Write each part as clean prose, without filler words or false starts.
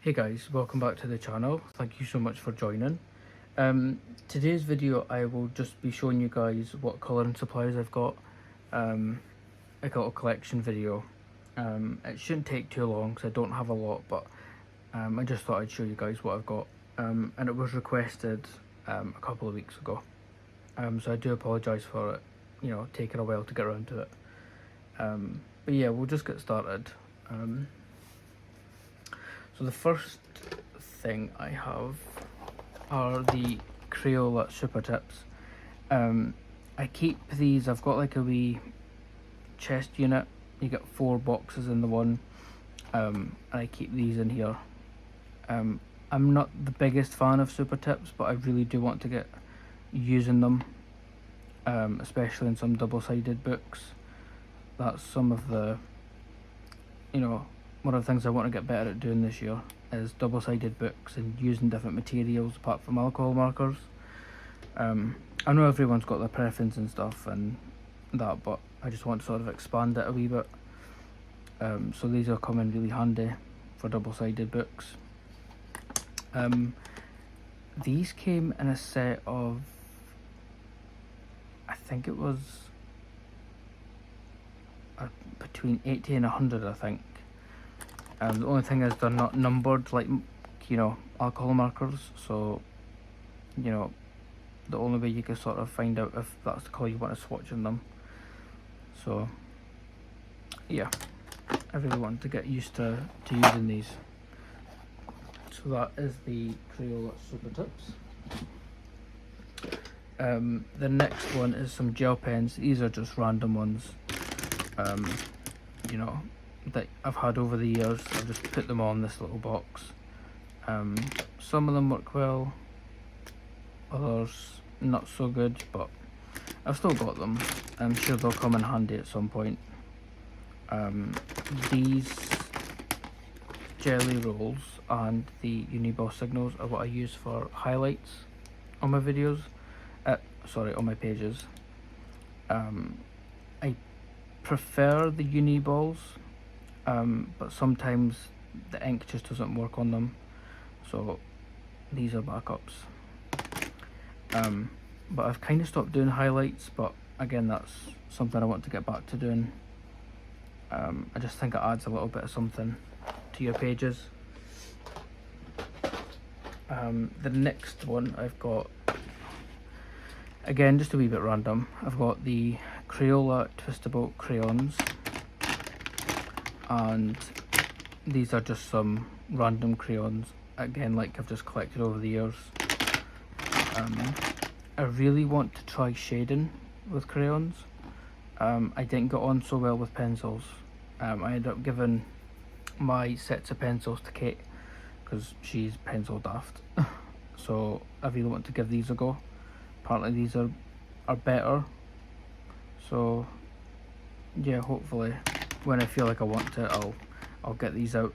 Hey guys, welcome back to the channel. Thank you so much for joining. Today's video I will just be showing you guys what colouring supplies I've got. Like a little collection video. It shouldn't take too long because I don't have a lot, but I just thought I'd show you guys what I've got. And it was requested a couple of weeks ago. So I do apologise for it, taking a while to get around to it. But yeah, we'll just get started. So the first thing I have are the Crayola Super Tips. I keep these, I've got like a wee chest unit. You get 4 boxes in the one, and I keep these in here. I'm not the biggest fan of Super Tips, but I really do want to get using them, especially in some double-sided books. That's some of the, one of the things I want to get better at doing this year is double-sided books and using different materials apart from alcohol markers. I know everyone's got their preference and stuff and that, but I just want to sort of expand it a wee bit. So these will come in really handy for double-sided books. These came in a set of, I think it was between 80 and 100, I think. The only thing is they're not numbered like, alcohol markers, so, the only way you can sort of find out if that's the colour you want to swatch in them. So, yeah, I really want to get used to using these. So that is the Crayola Super Tips. The next one is some gel pens. These are just random ones, that I've had over the years. I've just put them on this little box. Some of them work well, others not so good, but I've still got them. I'm sure they'll come in handy at some point. These jelly rolls and the Uniball signals are what I use for highlights on my videos, on my pages. I prefer the Uniballs, but sometimes the ink just doesn't work on them, so these are backups. But I've kind of stopped doing highlights, but again, that's something I want to get back to doing. I just think it adds a little bit of something to your pages. The next one I've got, again, just a wee bit random, I've got the Crayola Twistable Crayons, and these are just some random crayons, again, like I've just collected over the years. I really want to try shading with crayons. I didn't get on so well with pencils. I ended up giving my sets of pencils to Kate because she's pencil daft. So I really want to give these a go. Apparently these are better. So yeah, hopefully when I feel like I want to, I'll get these out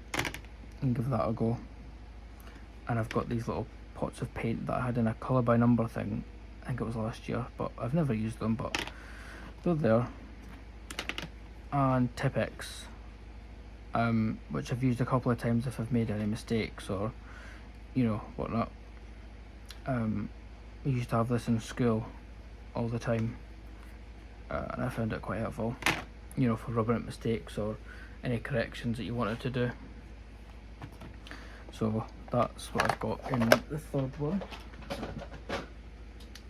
and give that a go. And I've got these little pots of paint that I had in a colour by number thing. I think it was last year, but I've never used them, but they're there. And Tipp-Ex, which I've used a couple of times if I've made any mistakes or whatnot. We used to have this in school all the time, and I found it quite helpful, for rubbing out mistakes or any corrections that you wanted to do. So that's what I've got in the third one.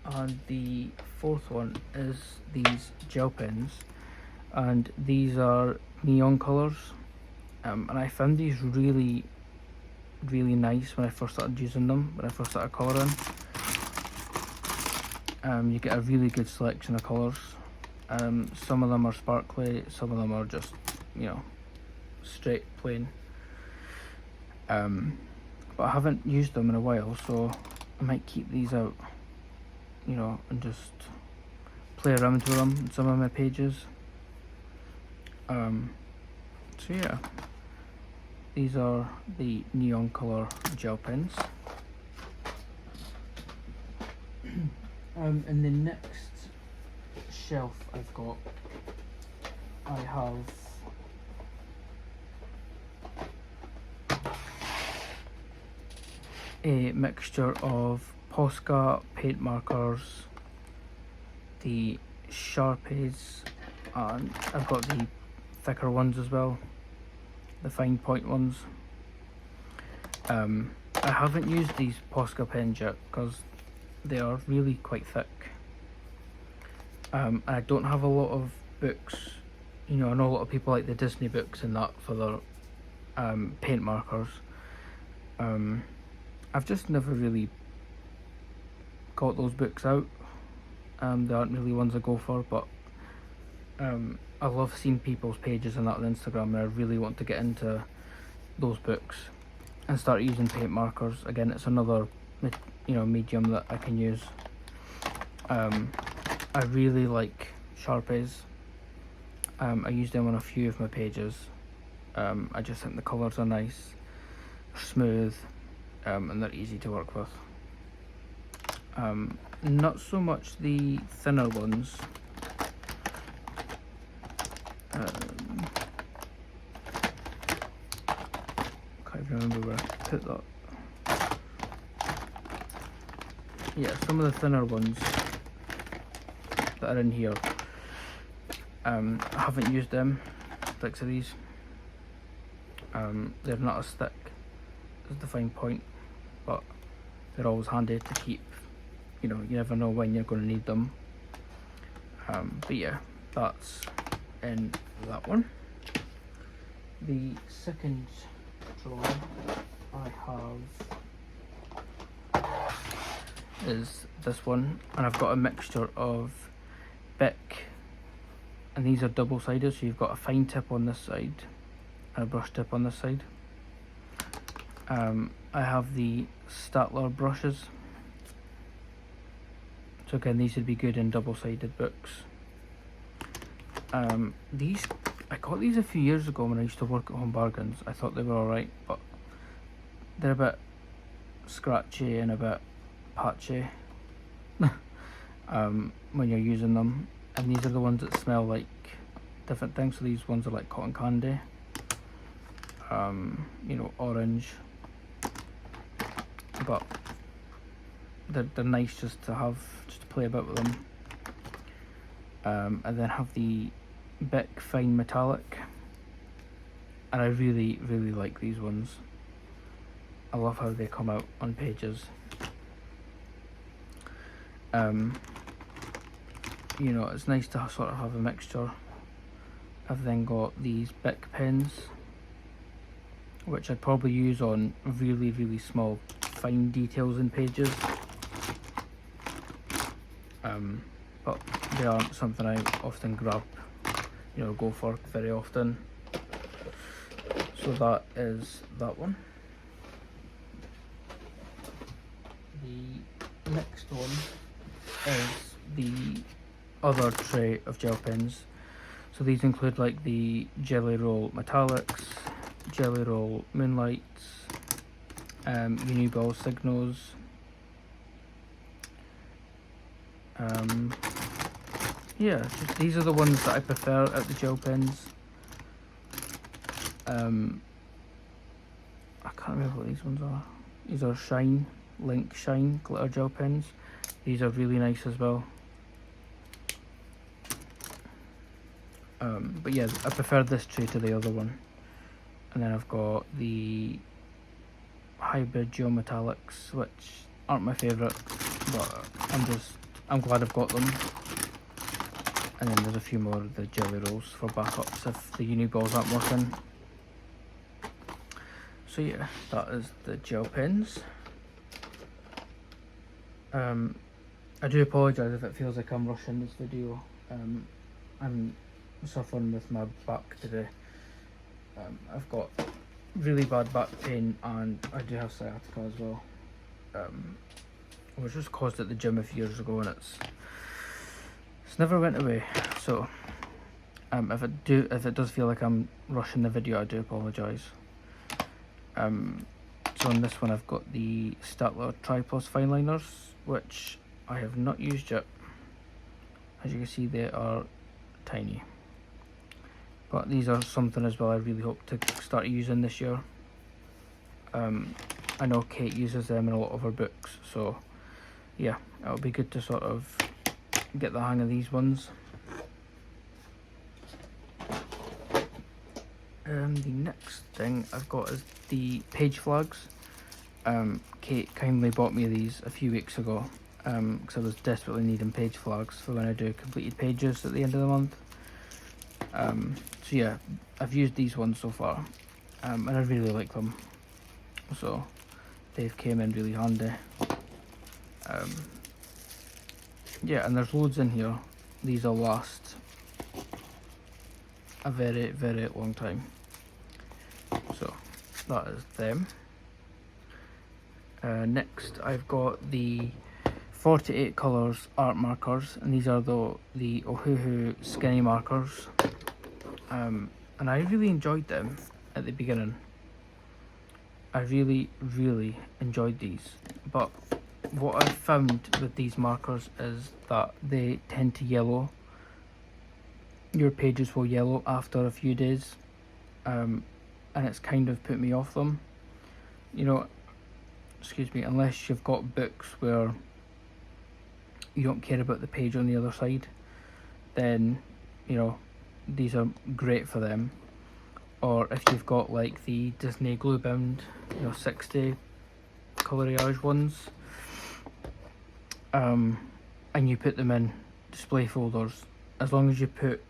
And the fourth one is these gel pens, and these are neon colours, and I found these really nice when I first started using them, when I first started colouring. You get a really good selection of colours. Some of them are sparkly, some of them are just straight plain, but I haven't used them in a while, so I might keep these out, and just play around with them in some of my pages. So yeah, these are the neon colour gel pens. In the next shelf I've got, I have a mixture of Posca paint markers, the Sharpies, and I've got the thicker ones as well, the fine point ones. I haven't used these Posca pens yet because they are really quite thick. I don't have a lot of books. You know, I know a lot of people like the Disney books and that for their paint markers. I've just never really got those books out. They aren't really ones I go for, but I love seeing people's pages and that on Instagram, and I really want to get into those books and start using paint markers. Again, it's another medium that I can use. I really like Sharpies. I use them on a few of my pages. I just think the colours are nice, smooth, and they're easy to work with. Not so much the thinner ones. Can't even remember where I put that. Yeah, some of the thinner ones that are in here, I haven't used them, like so these. They're not as thick as the fine point, but they're always handy to keep. You know, you never know when you're going to need them. But yeah, that's in that one. The second drawer I have is this one, and I've got a mixture of Bic, and these are double-sided, so you've got a fine tip on this side and a brush tip on this side. I have the Statler brushes, so again these would be good in double-sided books. These, I got these a few years ago when I used to work at Home Bargains. I thought they were alright, but they're a bit scratchy and a bit patchy when you're using them. And these are the ones that smell like different things. So these ones are like cotton candy, you know, orange, but they're nice just to have, just to play about with them. And then have the Bic Fine Metallic, and I really like these ones. I love how they come out on pages. You know, it's nice to sort of have a mixture. I've then got these Bic pens, which I'd probably use on really small fine details in pages, but they aren't something I often grab, you know, go for very often. So that is that one. The next one is the other tray of gel pens. So these include like the Jelly Roll Metallics, Jelly Roll Moonlights, Uniball Signals, yeah, just, these are the ones that I prefer out the gel pens. I can't remember what these ones are. These are Link Shine glitter gel pens. These are really nice as well. But yeah, I prefer this tray to the other one. And then I've got the Hybrid Geometallics, which aren't my favourite, but I'm glad I've got them. And then there's a few more of the Jelly Rolls for backups if the uni balls aren't working. So yeah, that is the gel pens. I do apologise if it feels like I'm rushing this video. I'm suffering with my back today. I've got really bad back pain and I do have sciatica as well. It was just caused at the gym a few years ago and it's never went away. So if it does feel like I'm rushing the video, I do apologise. So on this one I've got the Statler Tri-Plus Fineliners, which I have not used yet. As you can see, they are tiny. But these are something as well I really hope to start using this year. I know Kate uses them in a lot of her books, so yeah, it'll be good to sort of get the hang of these ones. The next thing I've got is the page flags. Kate kindly bought me these a few weeks ago because I was desperately needing page flags for when I do completed pages at the end of the month. So yeah, I've used these ones so far, and I really like them. So they've came in really handy. Yeah, and there's loads in here. These will last a very, very long time. So that is them. Next I've got the 48 colours art markers, and these are the Ohuhu skinny markers. And I really enjoyed them at the beginning. I really, really enjoyed these, but what I've found with these markers is that they tend to yellow. Your pages will yellow after a few days, and it's kind of put me off them. You know, excuse me, unless you've got books where you don't care about the page on the other side, then, you know, these are great for them. Or if you've got like the Disney glue bound, 60 Tooli-Art ones, and you put them in display folders, as long as you put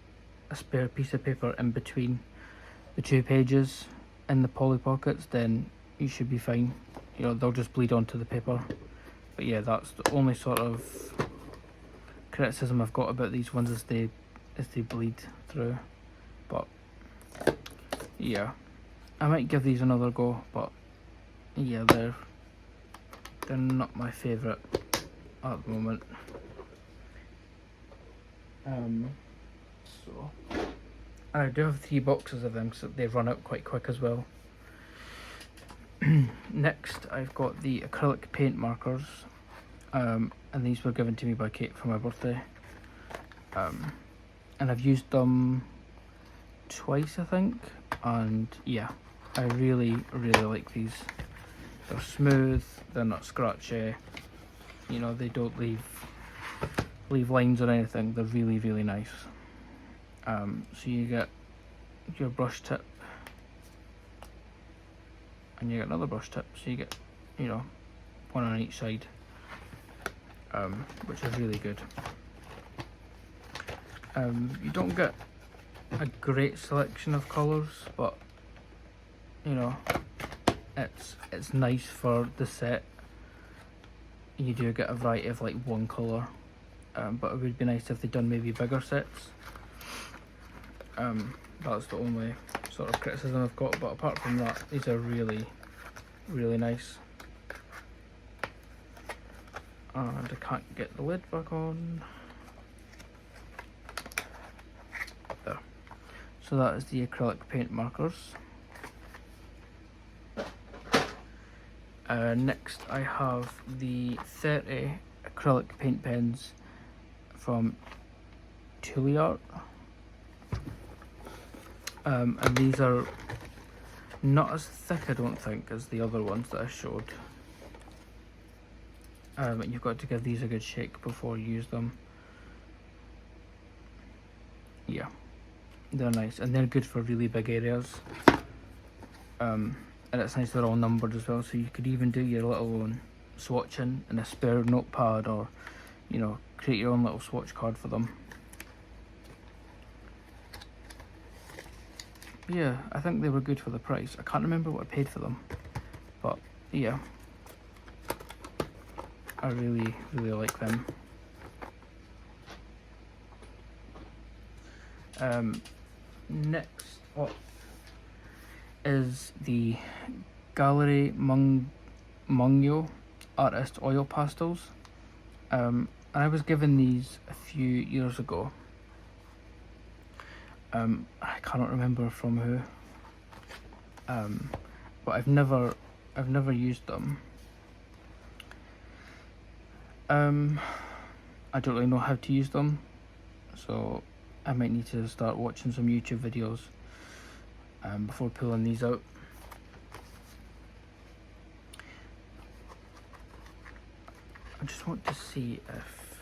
a spare piece of paper in between the two pages in the Polly Pockets, then you should be fine. They'll just bleed onto the paper. But yeah, that's the only sort of criticism I've got about these ones, is they bleed through. But yeah, I might give these another go, but yeah, they're not my favourite at the moment. So I do have 3 boxes of them, so they run out quite quick as well. Next I've got the acrylic paint markers, and these were given to me by Kate for my birthday, and I've used them twice I think, and yeah, I really, really like these. They're smooth, they're not scratchy, they don't leave lines or anything. They're really, really nice. So you get your brush tip, and you get another brush tip, so you get, one on each side, which is really good. You don't get a great selection of colours, but it's nice for the set. You do get a variety of like one colour, but it would be nice if they'd done maybe bigger sets. That's the only sort of criticism I've got, but apart from that, these are really, really nice. And I can't get the lid back on. There. So that is the acrylic paint markers. Next I have the 30 acrylic paint pens from Tooli-Art. And these are not as thick, I don't think, as the other ones that I showed. And you've got to give these a good shake before you use them. Yeah, they're nice, and they're good for really big areas. And it's nice they're all numbered as well, so you could even do your little own swatching in a spare notepad, or create your own little swatch card for them. Yeah, I think they were good for the price. I can't remember what I paid for them, but yeah, I really, really like them. Next up is the Gallery Mungyo Artist Oil Pastels, and I was given these a few years ago. I cannot remember from who, but I've never used them. I don't really know how to use them, so I might need to start watching some YouTube videos before pulling these out. I just want to see if...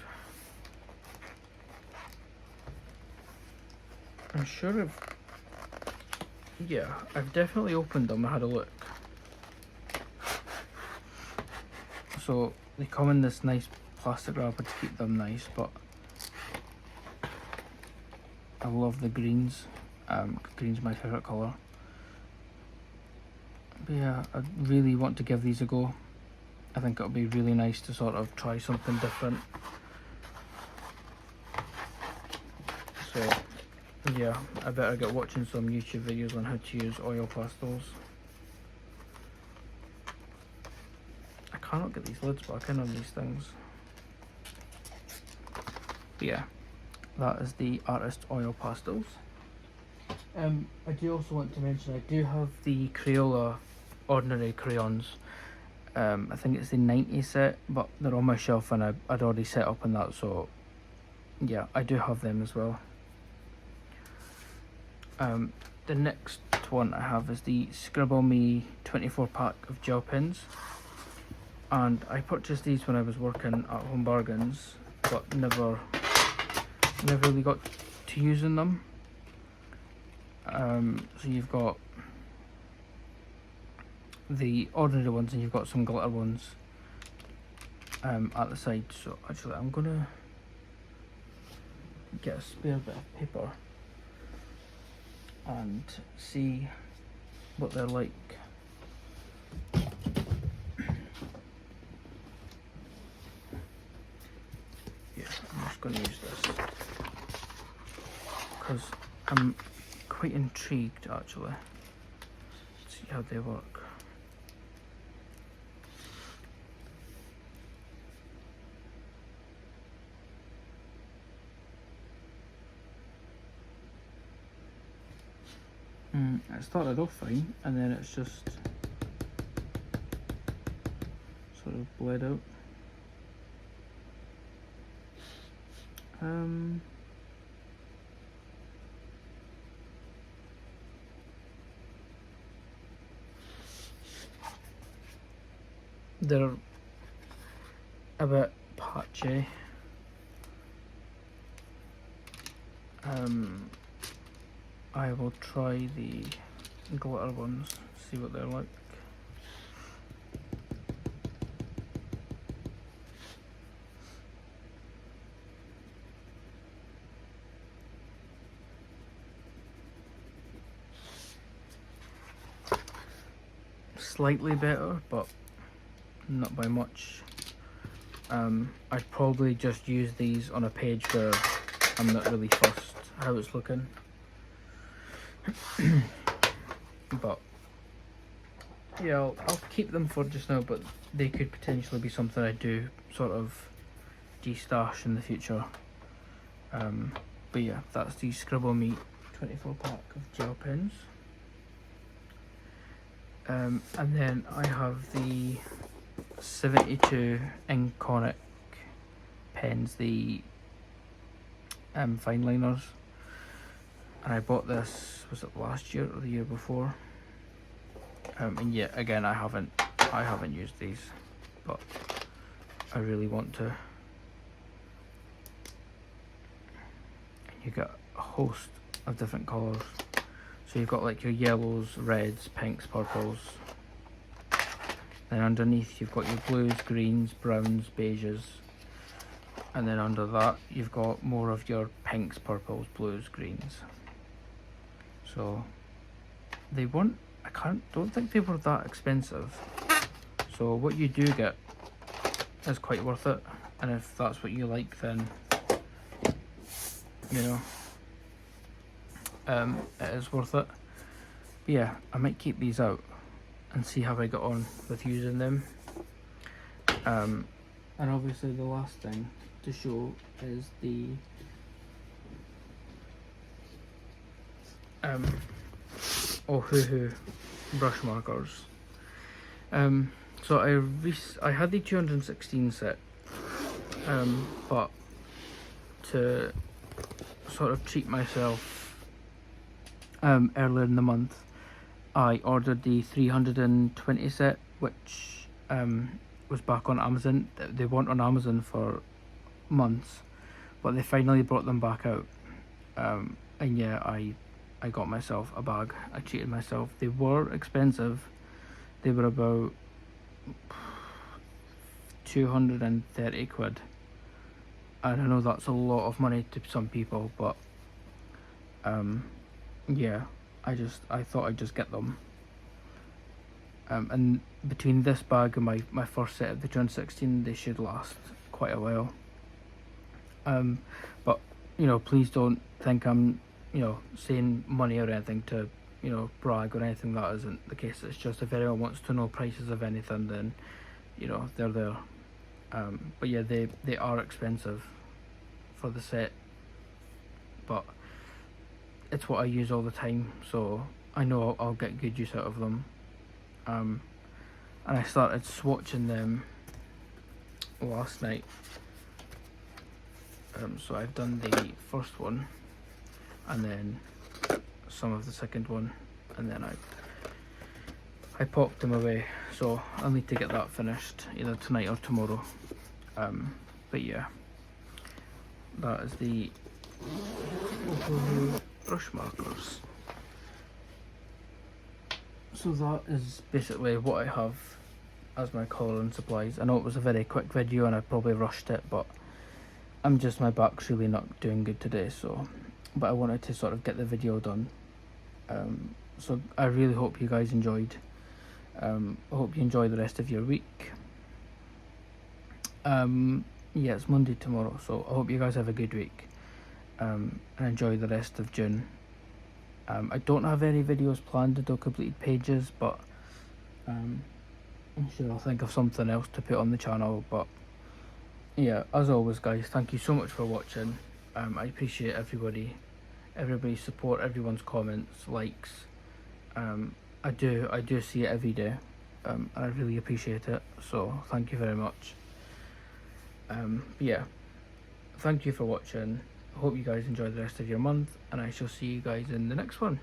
I'm sure yeah, I've definitely opened them and had a look. So they come in this nice plastic wrapper to keep them nice, but I love the greens. Green's my favourite colour. But yeah, I really want to give these a go. I think it'll be really nice to sort of try something different. So yeah, I better get watching some YouTube videos on how to use oil pastels. I cannot get these lids back in on these things. But yeah, that is the Artist Oil Pastels. I do also want to mention I do have the Crayola ordinary crayons. I think it's the 90 set, but they're on my shelf and I'd already set up on that, so yeah, I do have them as well. The next one I have is the Scribble Me 24 pack of gel pens, and I purchased these when I was working at Home Bargains, but never really got to using them. So you've got the ordinary ones and you've got some glitter ones at the side. So actually I'm gonna get a spare bit of paper and see what they're like. Yeah, I'm just gonna use this because I'm quite intrigued actually to see how they work. It started off fine and then it's just sort of bled out. They're a bit patchy. I will try the glitter ones, see what they're like. Slightly better, but not by much. I'd probably just use these on a page where I'm not really fussed how it's looking. But yeah, I'll keep them for just now, but they could potentially be something I do sort of de-stash in the future. But yeah, that's the Scribble Me 24 pack of gel pens. And then I have the 72 Iconic pens, the Fineliners. And I bought this, was it last year or the year before? And yet again, I haven't used these, but I really want to. And you get a host of different colours. So you've got like your yellows, reds, pinks, purples. Then underneath you've got your blues, greens, browns, beiges. And then under that you've got more of your pinks, purples, blues, greens. So they weren't, don't think they were that expensive. So what you do get is quite worth it. And if that's what you like, then you know, it is worth it. But yeah, I might keep these out and see how I get on with using them. And obviously the last thing to show is the Ohuhu brush markers. So I had the 216 set, but to sort of treat myself earlier in the month, I ordered the 320 set, which was back on Amazon. They weren't on Amazon for months, but they finally brought them back out. And yeah, I got myself a bag. I cheated myself. They were expensive. They were about 230 quid. And I know that's a lot of money to some people, but yeah, I thought I'd just get them. And between this bag and my first set of the 2016, they should last quite a while. But you know, please don't think I'm, you know, saying money or anything to, you know, brag or anything. That isn't the case. It's just if anyone wants to know prices of anything, then, you know, they're there. But yeah, they are expensive for the set, but it's what I use all the time, so I know I'll get good use out of them. And I started swatching them last night. So I've done the first one, and then some of the second one, and then I popped them away, so I'll need to get that finished either tonight or tomorrow. But yeah, that is the brush markers. So that is basically what I have as my colouring supplies. I know it was a very quick video and I probably rushed it, but my back's really not doing good today, so, but I wanted to sort of get the video done. So I really hope you guys enjoyed. I hope you enjoy the rest of your week. Yeah, it's Monday tomorrow, so I hope you guys have a good week, and enjoy the rest of June. I don't have any videos planned to do completed pages, but I'm sure I'll think of something else to put on the channel. But yeah, as always guys, thank you so much for watching. I appreciate everybody's support, everyone's comments, likes. I do see it every day, and I really appreciate it, so thank you very much. But yeah, thank you for watching. I hope you guys enjoy the rest of your month, and I shall see you guys in the next one.